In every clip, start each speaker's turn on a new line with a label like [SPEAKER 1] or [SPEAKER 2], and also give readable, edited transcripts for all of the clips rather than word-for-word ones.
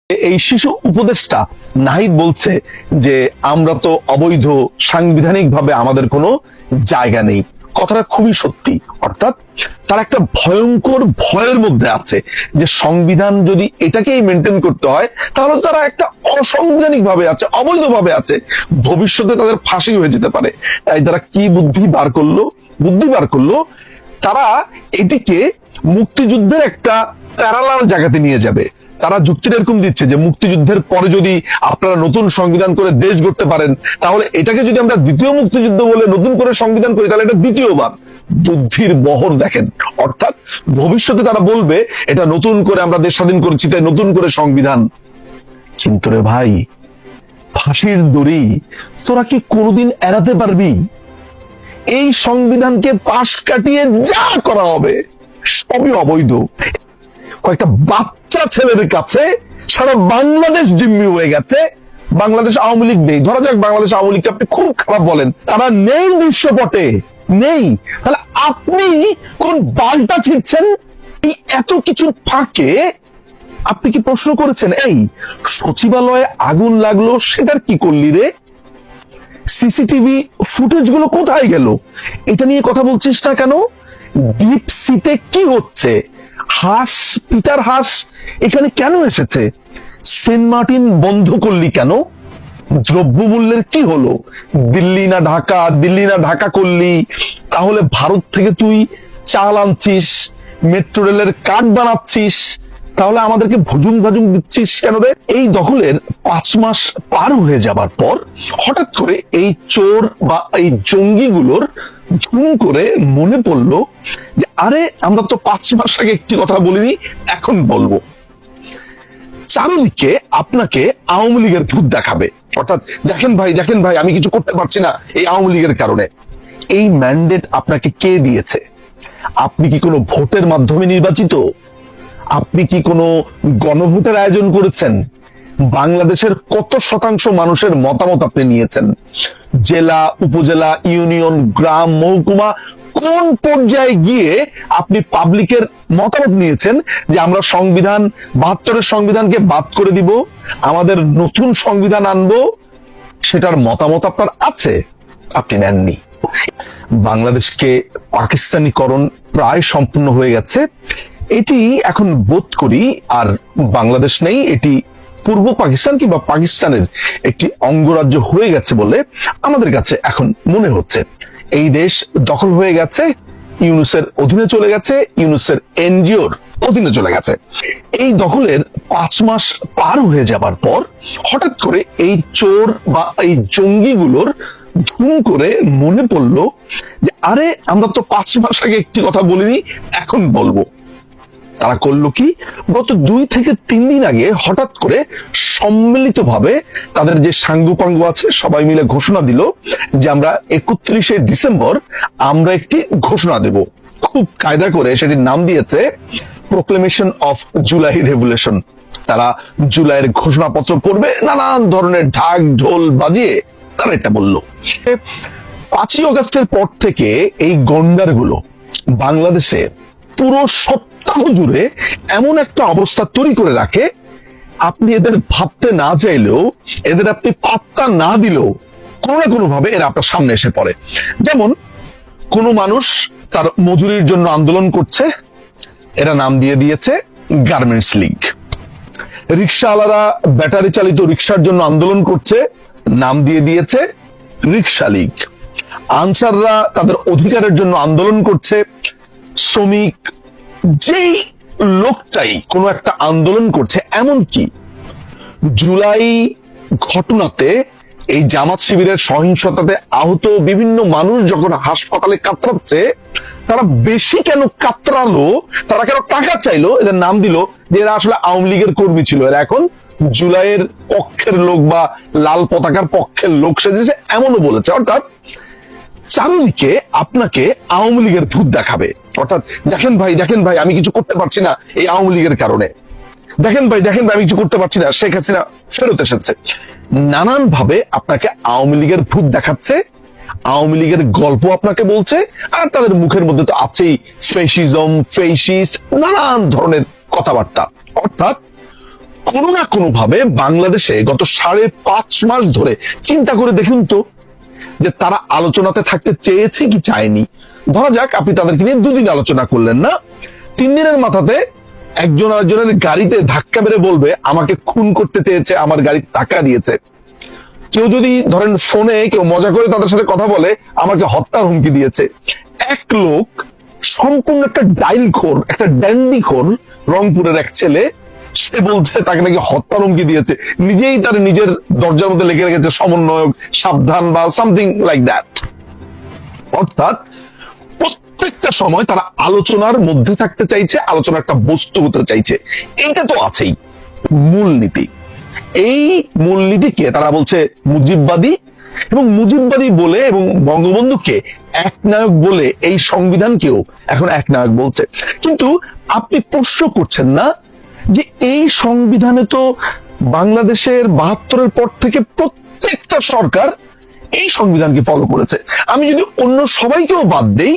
[SPEAKER 1] এই শিশু উপদেষ্টা নাহিদ বলছে যে আমরা তো অবৈধ, সাংবিধানিক ভাবে আমাদের কোনো জায়গা নেই। কথাটা খুবই সত্যি। অর্থাৎ তার একটা ভয়ঙ্কর ভয়ের মধ্যে আছে যে সংবিধান যদি এটাকেই মেনটেন করতে হয় তাহলে তারা একটা অসাংবিধানিক ভাবে আছে, অবৈধ ভাবে আছে, ভবিষ্যতে তাদের ফাঁসি হয়ে যেতে পারে। তাই তারা কি বুদ্ধি বার করলো, তারা এটিকে মুক্তিযুদ্ধের একটা প্যারালাল জায়গাতে নিয়ে যাবে। তারা যুক্তিটা এরকম দিচ্ছে যে মুক্তিযুদ্ধের পরে যদি আপনারা নতুন সংবিধান করে দেশ গড়তে পারেন তাহলে এটাকে যদি আমরা দ্বিতীয় মুক্তিযুদ্ধ বলে নতুন করে সংবিধান করি তাহলে এটা দ্বিতীয়বার। বুদ্ধির বহর দেখেন। অর্থাৎ ভবিষ্যতে তারা বলবে এটা নতুন করে আমরা দেশ স্বাধীন করেছি তাই নতুন করে সংবিধান। কিন্তু রে ভাই, ফাঁসির দড়ি তোরা কি কোনোদিন এড়াতে পারবি? এই সংবিধানকে পাশ কাটিয়ে যা করা হবে সবই অবৈধ। কয়েকটা বাচ্চা ছেলের কাছে সারা বাংলাদেশ জিম্মি হয়ে গেছে। বাংলাদেশ আওয়ামী লীগ নেই, ধরা যাক বাংলাদেশ আওয়ামী লীগকে আপনি খুব খারাপ বলেন, তারা নেই দৃশ্যপটে, নেই। তাহলে আপনি কোন বালটা ছিঁড়ছেন? এই এত কিছুর ফাঁকে আপনি কি প্রশ্ন করেছেন এই সচিবালয়ে আগুন লাগলো সেটার কি করলি রে? সিসিটিভি ফুটেজ গুলো কোথায় গেল? এটা নিয়ে কথা বলছিস না কেন? ডিপ সিতে কি হচ্ছে? পিটার হাস এখানে কেন এসেছে? সেন্ট মার্টিন বন্ধ করলি কেন? দ্রব্যমূল্যের কি হলো? দিল্লি না ঢাকা করলি, তাহলে ভারত থেকে তুই চাল আনছিস, মেট্রো রেলের কার্ড বানাচ্ছিস, তাহলে আমাদেরকে ভুজুং ভাজুং দিচ্ছিস কেন রে? এই দখলের 5 মাস পার হয়ে যাবার পর হঠাৎ করে এই চোর বা এই জঙ্গিগুলোর ধুম করে মনে পড়লো যে আরে আমরা তো 5 মাস আগে একটি কথা বলিনি, এখন বলবো। চারুলিকে আপনাকে আওয়ামী লীগের ভূত দেখাবে। অর্থাৎ দেখেন ভাই আমি কিছু করতে পারছি না এই আওয়ামী লীগের কারণে। এই ম্যান্ডেট আপনাকে কে দিয়েছে? আপনি কি কোনো ভোটের মাধ্যমে নির্বাচিত? আপনি কি কোনো গণভোটের আয়োজন করেছেন? বাংলাদেশের কত শতাংশ মানুষের মতামত আপনি নিয়েছেন? জেলা, উপজেলা, ইউনিয়ন, গ্রাম, মহকুমা, কোন পর্যায়ে গিয়ে আপনি পাবলিকের মতামত নিয়েছেন যে আমরা সংবিধান 72-এর সংবিধানকে বাদ করে দিব, আমাদের নতুন সংবিধান আনবো? সেটার মতামত আপনার আছে? আপনি নেননি। বাংলাদেশকে পাকিস্তানিকরণ প্রায় সম্পূর্ণ হয়ে গেছে। এটি এখন বোধ করি আর বাংলাদেশ নেই, এটি পূর্ব পাকিস্তান কিংবা পাকিস্তানের একটি অঙ্গরাজ্য হয়ে গেছে বলে আমাদের কাছে এখন মনে হচ্ছে। এই দেশ দখল হয়ে গেছে, ইউনুসের অধীনে চলে গেছে, ইউনুসের এনজিওর অধীনে চলে গেছে। এই দখলের 5 মাস পার হয়ে যাবার পর হঠাৎ করে এই চোর বা এই জঙ্গিগুলোর ধুম করে মনে পড়লো যে আরে আমরা তো 5 মাস আগে একটি কথা বলিনি, এখন বলবো। তারা করলো কি? গত 2 থেকে 3 দিন আগে হঠাৎ করে সম্মিলিতভাবে তাদের যে সাঙ্গুপাঙ্গু আছে সবাই মিলে ঘোষণা দিল যে আমরা 31শে ডিসেম্বর আমরা একটি ঘোষণা দেব। খুব কায়দা করে সেটির নাম দিয়েছে প্রোক্লেমেশন অফ জুলাই রেভলিউশন। তারা জুলাইয়ের ঘোষণাপত্র পড়বে, নানান ধরনের ঢাক ঢোল বাজিয়ে তারা এটা বলল। 5ই আগস্টের পর থেকে এই গন্ডারগুলো বাংলাদেশে পুরো সপ্তাহ জুড়ে এমন একটা অবস্থা তৈরি করে রাখে, আপনি এদের ভাবতে না চাইলেও, এদের আপনি পাত্তা না দিলেও কোনো না কোনো ভাবে এরা আপনার সামনে এসে পড়ে। যেমন কোনো মানুষ তার মজুরির জন্য আন্দোলন করছে, এরা নাম দিয়ে দিয়েছে গার্মেন্টস লীগ। রিক্সাওয়ালারা ব্যাটারি চালিত রিক্সার জন্য আন্দোলন করছে, নাম দিয়ে দিয়েছে রিক্সা লীগ। আনসাররা তাদের অধিকারের জন্য আন্দোলন করছে, শ্রমিক, যেই লোকটাই কোনো একটা আন্দোলন করছে। এমনকি জুলাই ঘটনাতে এই জামাত শিবিরের সহিংসতাতে আহত বিভিন্ন মানুষ যখন হাসপাতালে কাতরাচ্ছে, তারা বেশি কেন কাতরালো, তারা কেন টাকা চাইলো, এদের নাম দিল যে এরা আসলে আওয়ামী লীগের কর্মী ছিল, এরা এখন জুলাইয়ের পক্ষের লোক বা লাল পতাকার পক্ষের লোক সেজেছে, এমনও বলেছে। অর্থাৎ চারুলিকে আপনাকে আওয়ামী লীগের ভূত দেখাবে। অর্থাৎ দেখেন ভাই আমি কিছু করতে পারছি না এই আওয়ামী লীগের কারণে। দেখেন ভাই আমি কিছু করতে পারছি না, শেখ হাসিনা ফেরত এসেছে। নানান ভাবে আপনাকে আওয়ামী লীগের ভূত দেখাচ্ছে, আওয়ামী লীগের গল্প আপনাকে বলছে, আর তাদের মুখের মধ্যে তো আছেই ফেসিজম, ফেসিস্ট, নানান ধরনের কথাবার্তা। অর্থাৎ কোনো না কোনো ভাবে বাংলাদেশে গত 5.5 মাস ধরে চিন্তা করে দেখুন তো যে তারা আলোচনাতে থাকতে চেয়েছে কি চায়নি। ধরা যাক আপনি তাদেরকে নিয়ে 2 দিন আলোচনা করলেন না, 3 দিনের মাথাতে একজন আরেকজনের গাড়িতে ধাক্কা মেরে বলবে আমাকে খুন করতে চেয়েছে, আমার গাড়িতে ধাক্কা দিয়েছে। কেউ যদি ধরেন ফোনে কেউ মজা করে তাদের সাথে কথা বলে আমাকে হত্যার হুমকি দিয়েছে। এক লোক সম্পূর্ণ একটা ডাইলখোর, একটা ড্যান্ডিখোর, রংপুরের এক ছেলে, সে বলছে তাকে নাকি হত্যার হুমকি দিয়েছে, নিজেই তার নিজের দরজার মধ্যে লিখে রেখেছে সমন্বয়ক সাবধান বা সামথিং লাইক দ্যাট। অর্থাৎ প্রত্যেকটা সময় তারা আলোচনার মধ্যে থাকতে চাইছে, আলোচনার একটা বস্তু হতে চাইছে। এইটা তো আছেই মূলনীতি। এই মূলনীতিকে তারা বলছে মুজিববাদী, এবং মুজিববাদী বলে এবং বঙ্গবন্ধুকে একনায়ক বলে এই সংবিধানকেও এখন একনায়ক বলছে। কিন্তু আপনি প্রশ্ন করছেন না যে এই সংবিধানে তো বাংলাদেশের 72-এর পর থেকে প্রত্যেকটা সরকার এই সংবিধানকে ফলো করেছে। আমি যদি অন্য সবাইকেও বাদ দেই,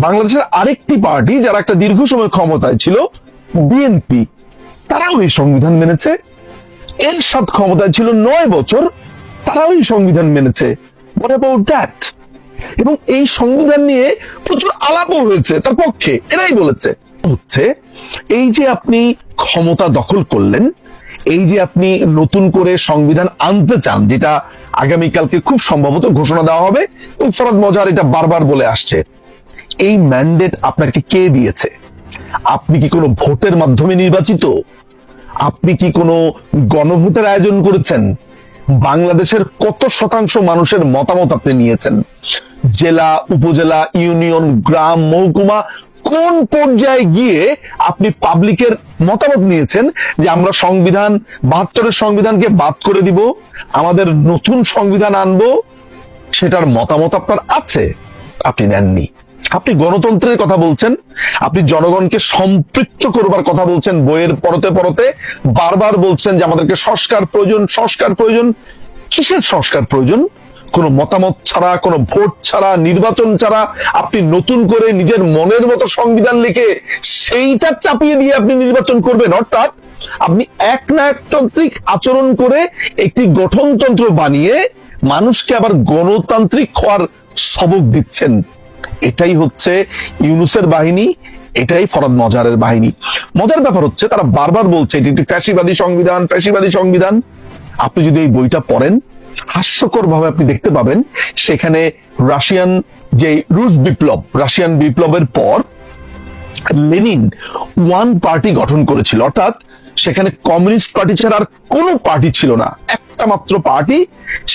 [SPEAKER 1] বাংলাদেশের আরেকটি পার্টি যারা একটা দীর্ঘ সময় ক্ষমতায় ছিল, বিএনপি, তারাও এই সংবিধান মেনেছে। এরশাদ ক্ষমতায় ছিল 9 বছর, তারাও এই সংবিধান মেনেছে। What about that? এবং এই সংবিধান নিয়ে প্রচুর আলাপও হয়েছে তার পক্ষে, এরাই বলেছে হচ্ছে এই যে আপনি ক্ষমতা দখল করলেন, এই যে আপনি নতুন করে সংবিধান আনতে চান, যেটা আগামীকালকে খুব সম্ভবত ঘোষণা দেওয়া হবে, এবং ফরহাদ মজাহার এটা বারবার বলে আসছে, এই ম্যান্ডেট আপনাকে কে দিয়েছে? আপনি কি কোনো ভোটের মাধ্যমে নির্বাচিত? আপনি কি কোনো গণভোটের আয়োজন করেছেন? বাংলাদেশের কত শতাংশ মানুষের মতামত আপনি নিয়েছেন? জেলা, উপজেলা, ইউনিয়ন, গ্রাম, মহকুমা, কোন পর্যায়ে গিয়ে আপনি পাবলিকের মতামত নিয়েছেন যে আমরা সংবিধান 72-এর সংবিধানকে বাদ করে দিব, আমাদের নতুন সংবিধান আনবো? সেটার মতামত আপনার আছে? আপনি নেননি। আপনি গণতন্ত্রের কথা বলছেন, আপনি জনগণকে সম্পৃক্ত করবার কথা বলছেন, বইয়ের পরতে পরতে বারবার বলছেন যে আমাদেরকে সংস্কার প্রয়োজন, সংস্কার প্রয়োজন। কিসের সংস্কার প্রয়োজন? কোনো মতামত ছাড়া, কোনো ভোট ছাড়া, নির্বাচন ছাড়া আপনি নতুন করে নিজের মনের মতো সংবিধান লিখে সেইটা চাপিয়ে দিয়ে আপনি নির্বাচন করবেন। অর্থাৎ আপনি একনায়কতান্ত্রিক আচরণ করে একটি গঠনতন্ত্র বানিয়ে মানুষকে আবার গণতান্ত্রিক হওয়ার সবক দিচ্ছেন। এটাই হচ্ছে ইউনূসের বাহিনী, এটাই ফরহাদ মজাহারের বাহিনী। মজার ব্যাপার হচ্ছে তারা বারবার বলছে এটি একটি ফ্যাসিবাদী সংবিধান, ফ্যাসিবাদী সংবিধান। আপনি যদি এই বইটা পড়েন, হাস্যকর ভাবে আপনি দেখতে পাবেন সেখানে রাশিয়ান বিপ্লবের পর লেনিন ওয়ান পার্টি গঠন করেছিল। অর্থাৎ সেখানে কমিউনিস্ট পার্টি ছাড়া আর কোনো পার্টি ছিল না, একটা মাত্র পার্টি।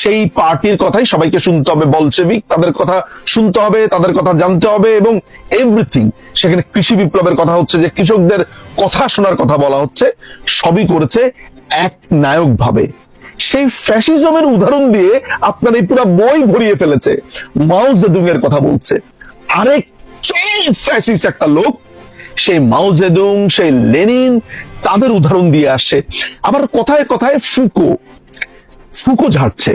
[SPEAKER 1] সেই পার্টির কথাই সবাইকে শুনতে হবে, বলশেভিক, তাদের কথা শুনতে হবে, তাদের কথা জানতে হবে, এবং এভরিথিং। সেখানে কৃষি বিপ্লবের কথা হচ্ছে, যে কৃষকদের কথা শোনার কথা বলা হচ্ছে, সবই করেছে এক নায়ক ভাবে। সেই ফ্যাসিজমের উদাহরণ দিয়ে আপনার এই পুরো বই ভরিয়ে ফেলেছে। মাও জেদুং এর কথা বলছে, আরেক চরম ফ্যাসিস্ট একটা লোক, সেই মাও জেদুং, সেই লেনিন, তাদের উদাহরণ দিয়ে আসছে। আবার কথায় কথায় ফুকো ঝাড়ছে,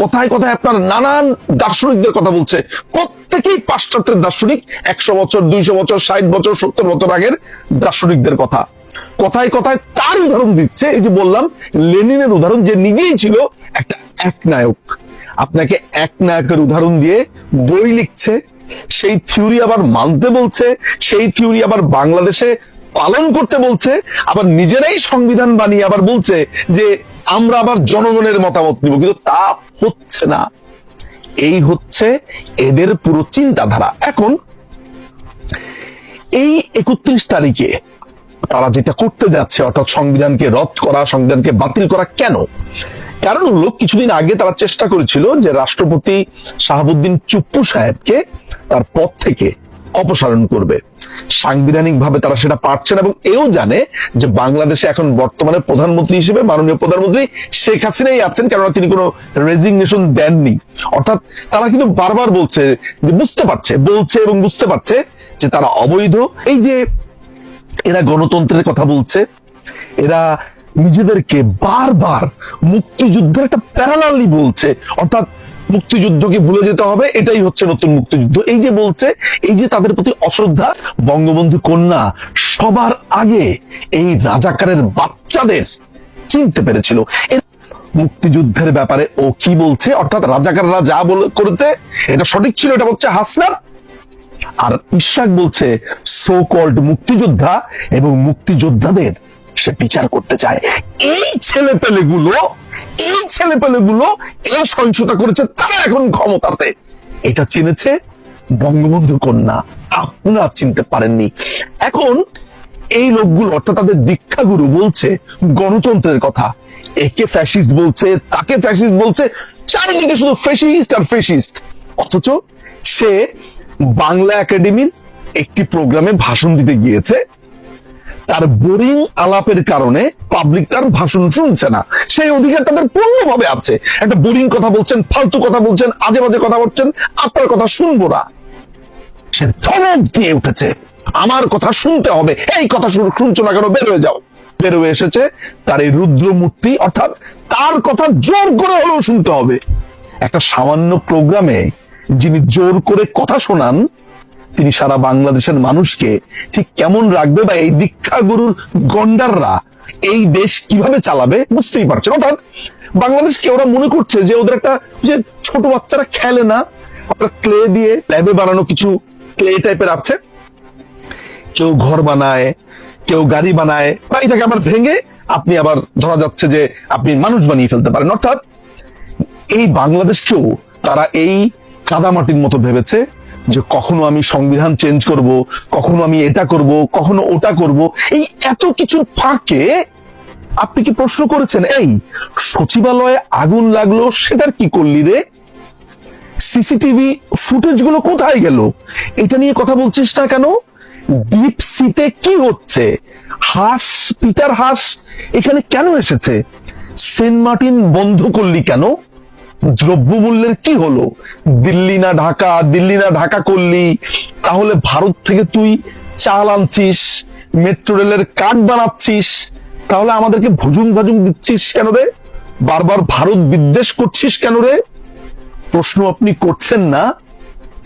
[SPEAKER 1] কথায় কথায় আপনার নানান দার্শনিকদের কথা বলছে। প্রত্যেকেই পাশ্চাত্যের দার্শনিক, 100 বছর, 200 বছর, 60 বছর, 70 বছর আগের দার্শনিকদের কথা। কথায় কথায় তার উদাহরণ দিচ্ছে। এই যে বললাম লেনিনের উদাহরণ, যে নিজেই ছিল একটা একনায়ক, আপনাকে একনায়কের উদাহরণ দিয়ে বই লিখছে, সেই থিওরি আবার মানতে বলছে, সেই থিওরি আবার বাংলাদেশে পালন করতে বলছে, আবার নিজেরাই সংবিধান বানিয়ে আবার বলছে যে আমরা আবার জনগণের মতামত নিব। কিন্তু তা হচ্ছে না। এই হচ্ছে এদের পুরো চিন্তাধারা। এখন এই 31 তারিখে তারা যেটা করতে যাচ্ছে, অর্থাৎ সংবিধানকে রদ করা, সংবিধানকে বাতিল করা, কেন? কারণ হলো কিছুদিন আগে তারা চেষ্টা করেছিল যে রাষ্ট্রপতি শাহাবুদ্দিন চুপ্পু সাহেবকে তার পদ থেকে অপসারণ করবে। সাংবিধানিক ভাবে তারা সেটা পারছে না, এবং এও জানে যে বাংলাদেশে এখন বর্তমানে প্রধানমন্ত্রী হিসেবে মাননীয় প্রধানমন্ত্রী শেখ হাসিনাই আছেন, কেননা তিনি কোনো রেজিগনেশন দেননি। অর্থাৎ তারা কিন্তু বারবার বলছে যে বলছে এবং বুঝতে পারছে যে তারা অবৈধ। এই যে এরা গণতন্ত্রের কথা বলছে, এরা নিজেদেরকে বারবার মুক্তিযুদ্ধের একটা প্যারালালি বলছে। অর্থাৎ মুক্তিযুদ্ধকে ভুলে যেতে হবে, এটাই হচ্ছে নতুন মুক্তিযুদ্ধ। এই যে বলছে, এই যে তাদের প্রতি অশ্রদ্ধা, বঙ্গবন্ধু কন্যা সবার আগে এই রাজাকারের বাচ্চাদের চিনতে পেরেছিল। মুক্তিযুদ্ধের ব্যাপারে ও কি বলছে, অর্থাৎ রাজাকাররা যা করেছে এটা সঠিক ছিল, এটা বলছে হাসনা। আর ইশাক বলছে সো কল্ড মুক্তিযোদ্ধা এবং মুক্তিযোদ্ধাদের সে বিচার করতে চায়। এই ছেলেপেলেগুলো এই সহিংসতা করেছে, তারা এখন ক্ষমতাতে। এটা চিনেছে বঙ্গবন্ধু কন্যা, আপনারা চিনতে পারেননি। এখন এই লোকগুলো, অর্থাৎ তাদের দীক্ষাগুরু বলছে গণতন্ত্রের কথা, একে ফ্যাসিস্ট বলছে, তাকে ফ্যাসিস্ট বলছে, চারিদিকে শুধু ফ্যাসিস্ট আর ফ্যাসিস্ট। অথচ সে বাংলা একাডেমির একটি প্রোগ্রামে ভাষণ দিতে গিয়েছে, তার বোরিং আলাপের কারণে পাবলিক তার ভাষণ শুনছে না। সেই অধিকার তাদের পূর্ণভাবে আছে। একটা বোরিং কথা বলছেন, ফালতু কথা বলছেন, আজে বাজে কথা বলছেন, আপনার কথা শুনবো না। সে ধমক দিয়ে উঠেছে, আমার কথা শুনতে হবে, এই কথা শুনছো না কেন, বের হয়ে যাও। বের হয়ে এসেছে তার এই রুদ্রমূর্তি, অর্থাৎ তার কথা জোর করে হলেও শুনতে হবে। একটা সামান্য প্রোগ্রামে যিনি জোর করে কথা শোনান, তিনি সারা বাংলাদেশের মানুষকে ঠিক কেমন রাখবে, বা এই দীক্ষাগুরুর গন্ডাররা এই দেশ কিভাবে চালাবে বুঝতেই পারছেন। অর্থাৎ বাংলাদেশকে ওরা মনে করছে যে ওদের একটা, যে ছোট বাচ্চারা খেলে না, আপনার ক্লে দিয়ে ল্যাবে বানানো কিছু ক্লে টাইপের আছে, কেউ ঘর বানায়, কেউ গাড়ি বানায়, বা এটাকে আবার ভেঙে আপনি আবার ধরা যাচ্ছে যে আপনি মানুষ বানিয়ে ফেলতে পারেন। অর্থাৎ এই বাংলাদেশকেও তারা এই কাদামাটির মতো ভেবেছে যে কখনো আমি সংবিধান চেঞ্জ করব, কখনো আমি এটা করব, কখনো ওটা করব। এই এত কিছুর ফাঁকে আপনি কি প্রশ্ন করেছেন, এই সচিবালয়ে আগুন লাগলো সেটার কি করলি রে? সিসিটিভি ফুটেজ গুলো কোথায় গেল? এটা নিয়ে কথা বলছিস না কেন? ডিপ সিতে কি হচ্ছে? হাঁস, পিটার হাঁস এখানে কেন এসেছে? সেন্ট মার্টিন বন্ধ করলি কেন? দ্রব্যমূল্যের কি হলো? দিল্লি না ঢাকা, দিল্লি না ঢাকা করলি, তাহলে ভারত থেকে তুই চাল আনছিস, মেট্রো রেলের কার্ড বানাচ্ছিস, তাহলে আমাদেরকে ভুজুং ভাজুং দিচ্ছিস কেন রে? বারবার ভারত বিদ্বেষ করছিস কেন রে? প্রশ্ন আপনি করছেন না,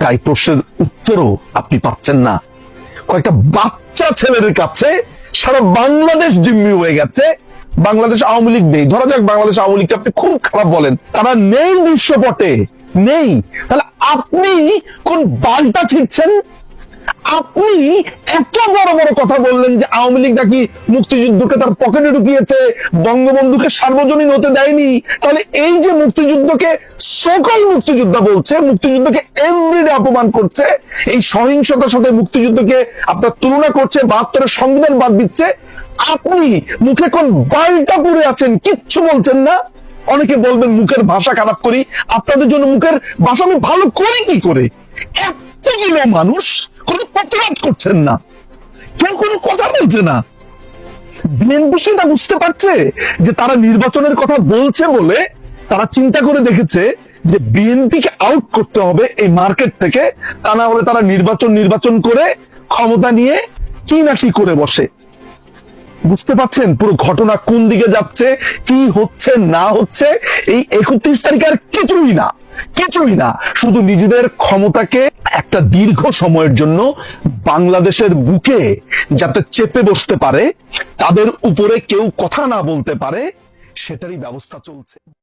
[SPEAKER 1] তাই প্রশ্নের উত্তরও আপনি পাচ্ছেন না। কয়েকটা বাচ্চা ছেলের কাছে সারা বাংলাদেশ জিম্মি হয়ে গেছে। বাংলাদেশ আওয়ামী লীগ নেই, ধরা যাক বাংলাদেশ আওয়ামী লীগকে আপনি খুব খারাপ বলেন, তারা নেই দৃশ্যপটে, নেই। তাহলে আপনি কোন বালটা ছিটছেন? আপনি এত বড় বড় কথা বললেন যে আওয়ামী লীগ নাকি মুক্তিযুদ্ধকে তার পকেটে ঢুকিয়েছে, বঙ্গবন্ধুকে সার্বজনীন হতে দেয়নি। তাহলে এই যে মুক্তিযুদ্ধকে সকল মুক্তিযোদ্ধা বলছে, মুক্তিযুদ্ধকে এভরিডে অপমান করছে, এই সহিংসতার সাথে মুক্তিযুদ্ধকে আপনার তুলনা করছে, 72-এর সংবিধান বাদ দিচ্ছে, আপনি মুখে কোন বালটা পড়ে আছেন, কিচ্ছু বলছেন না। অনেকে বলবেন মুখের ভাষা খারাপ করি, আপনাদের জন্য মুখের ভাষা আমি ভালো করি কি করে? এতগুলো মানুষ কোনো প্রতিবাদ করছেন না, কেউ কোনো কথা বলছে না। বিএনপি সেটা বুঝতে পারছে যে তারা নির্বাচনের কথা বলছে বলে তারা চিন্তা করে দেখেছে যে বিএনপিকে আউট করতে হবে এই মার্কেট থেকে, তা না হলে তারা নির্বাচন করে ক্ষমতা নিয়ে কি না কি করে বসে। বুঝতে পারছেন পুরো ঘটনা কোন দিকে যাচ্ছে, কি হচ্ছে না হচ্ছে? এই 31 তারিখে আর কিছুই না, শুধু নিজেদের ক্ষমতাকে একটা দীর্ঘ সময়ের জন্য বাংলাদেশের বুকে যাতে চেপে বসতে পারে, তাদের উপরে কেউ কথা না বলতে পারে, সেটারই ব্যবস্থা চলছে।